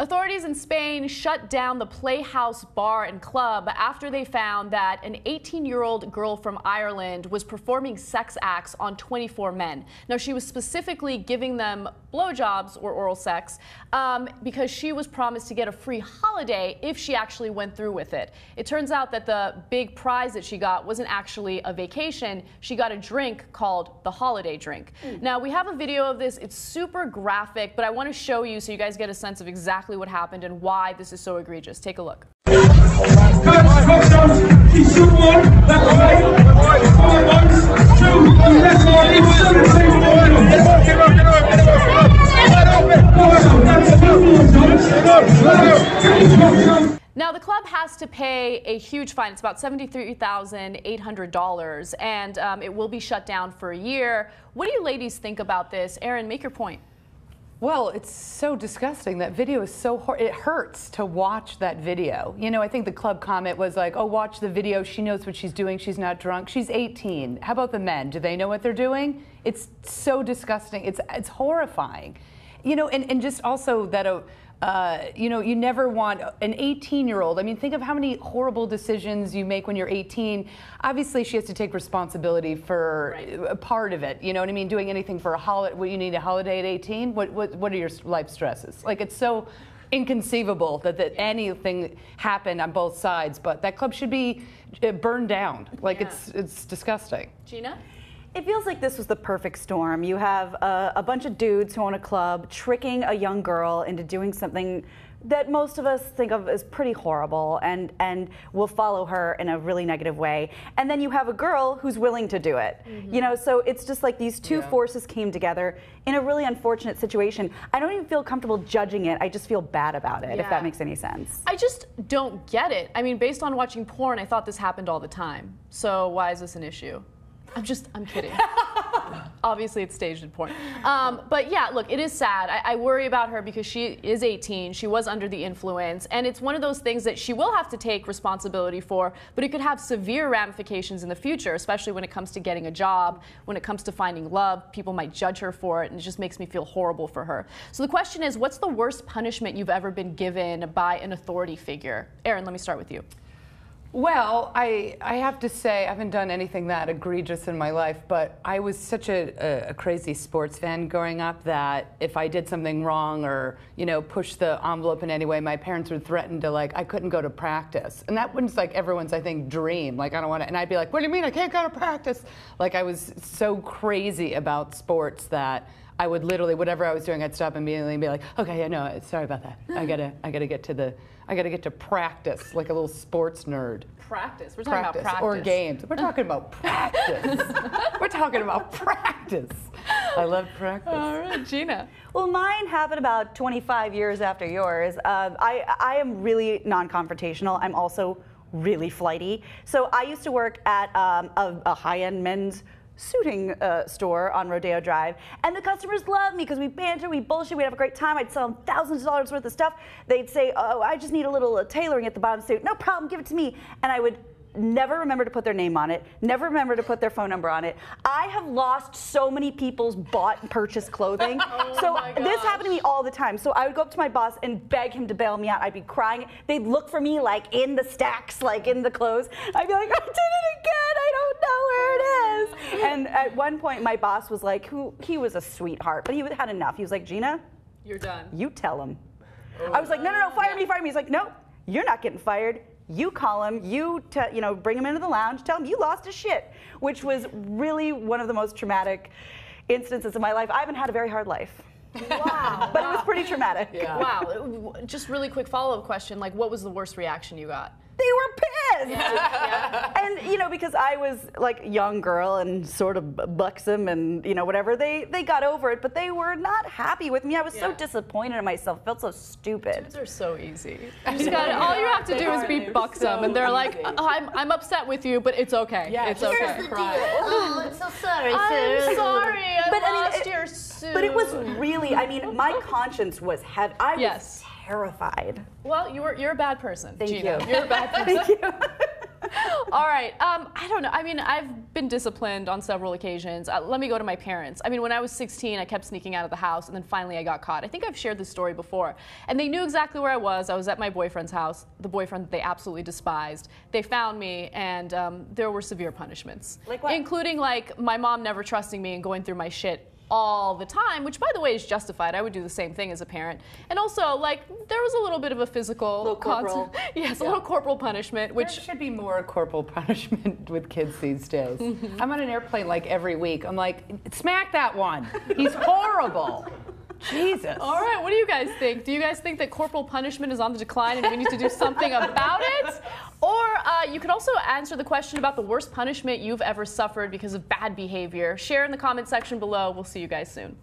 Authorities in Spain shut down the Playhouse Bar and Club after they found that an 18-year-old girl from Ireland was performing sex acts on 24 men. Now, she was specifically giving them blowjobs or oral sex because she was promised to get a free holiday if she actually went through with it. It turns out that the big prize that she got wasn't actually a vacation. She got a drink called the holiday drink. Now, we have a video of this. It's super graphic, but I want to show you so you guys get a sense of exactly what happened and why this is so egregious. Take a look. Now, the club has to pay a huge fine. It's about $73,800, and it will be shut down for a year. What do you ladies think about this? Erin, make your point. Well, it's so disgusting. That video is so horrible. It hurts to watch that video. You know, I think the club comment was like, oh, watch the video. She knows what she's doing. She's not drunk. She's 18. How about the men? Do they know what they're doing? It's so disgusting. It's horrifying. You know, and just also that you know, you never want an 18-year-old. I mean, think of how many horrible decisions you make when you're 18. Obviously, she has to take responsibility for a part of it. You know what I mean? Doing anything for a holiday. What, you need a holiday at 18? What are your life stresses? Like, it's so inconceivable that anything happened on both sides. But that club should be burned down. Like, it's disgusting. Gina? It feels like this was the perfect storm. You have a bunch of dudes who own a club tricking a young girl into doing something that most of us think of as pretty horrible and will follow her in a really negative way. And then you have a girl who's willing to do it. You know, so it's just like these two forces came together in a really unfortunate situation. I don't even feel comfortable judging it. I just feel bad about it, if that makes any sense. I just don't get it. I mean, based on watching porn, I thought this happened all the time. So why is this an issue? I'm kidding. Obviously, it's staged in porn. But yeah, look, it is sad. I worry about her because she is 18. She was under the influence. And it's one of those things that she will have to take responsibility for, but it could have severe ramifications in the future, especially when it comes to getting a job, when it comes to finding love. People might judge her for it, and it just makes me feel horrible for her. So the question is, what's the worst punishment you've ever been given by an authority figure? Erin, let me start with you. Well, I have to say, I haven't done anything that egregious in my life, but I was such a crazy sports fan growing up that if I did something wrong or, you know, pushed the envelope in any way, my parents would threaten to, like, I couldn't go to practice. And that was, like, everyone's, I think, dream. Like, I don't want to, and I'd be like, what do you mean I can't go to practice? Like, I was so crazy about sports that I would literally, whatever I was doing, I'd stop immediately and be like, okay, yeah, no, sorry about that. I gotta get to practice, like a little sports nerd. Practice. We're talking about practice. Or games. We're talking about practice. We're talking about practice. I love practice. All right, Gina. Well, mine happened about 25 years after yours. I am really non-confrontational. I'm also really flighty. So I used to work at a high-end men's suiting store on Rodeo Drive, and the customers loved me because we banter, we bullshit, we'd have a great time. I'd sell them thousands of dollars worth of stuff. They'd say, oh, I just need a little tailoring at the bottom suit. No problem, give it to me. And I would never remember to put their name on it, never remember to put their phone number on it. I have lost so many people's bought and purchased clothing. So this happened to me all the time. So I would go up to my boss and beg him to bail me out. I'd be crying. They'd look for me like in the stacks, like in the clothes. I'd be like, I did it again. I don't know where it is. And at one point, my boss was like, he was a sweetheart, but he had enough. He was like, Gina, you're done. You tell him. I was like, no, fire me. He's like, no, you're not getting fired. You call him, you know, bring him into the lounge, tell him you lost his shit, which was really one of the most traumatic instances of my life. I haven't had a very hard life. Wow. But it was pretty traumatic. Yeah. Wow. Just really quick follow-up question, like what was the worst reaction you got? They were pissed. Yeah. And, you know, because I was like a young girl and sort of buxom and, you know, whatever, they got over it, but they were not happy with me. I was so disappointed in myself, felt so stupid. Dudes are so easy. You just got all you have to do is be buxom, and they're like, I'm upset with you, but it's okay. Yeah, it's okay. Here's the deal. Oh, I'm so sorry, sir. I'm sorry. I lost your suit. But it was really, I mean, my conscience was heavy. I was terrified. Well, you're a bad person, Thank Gina. you. You're a bad person. Thank you. All right. I don't know. I mean, I've been disciplined on several occasions. Let me go to my parents. I mean, when I was 16, I kept sneaking out of the house, and then finally I got caught. I think I've shared this story before. And they knew exactly where I was. I was at my boyfriend's house, the boyfriend that they absolutely despised. They found me, and there were severe punishments. Like what? Including, like, my mom never trusting me and going through my shit all the time, which, by the way, is justified. I would do the same thing as a parent. And also, like, there was a little bit of a physical... Little corporal. Yes, a little corporal punishment, which... There should be more corporal punishment with kids these days. I'm on an airplane, like, every week. I'm like, smack that one. He's horrible. Jesus. All right, what do you guys think? Do you guys think that corporal punishment is on the decline and we need to do something about it? Or you could also answer the question about the worst punishment you've ever suffered because of bad behavior. Share in the comment section below. We'll see you guys soon.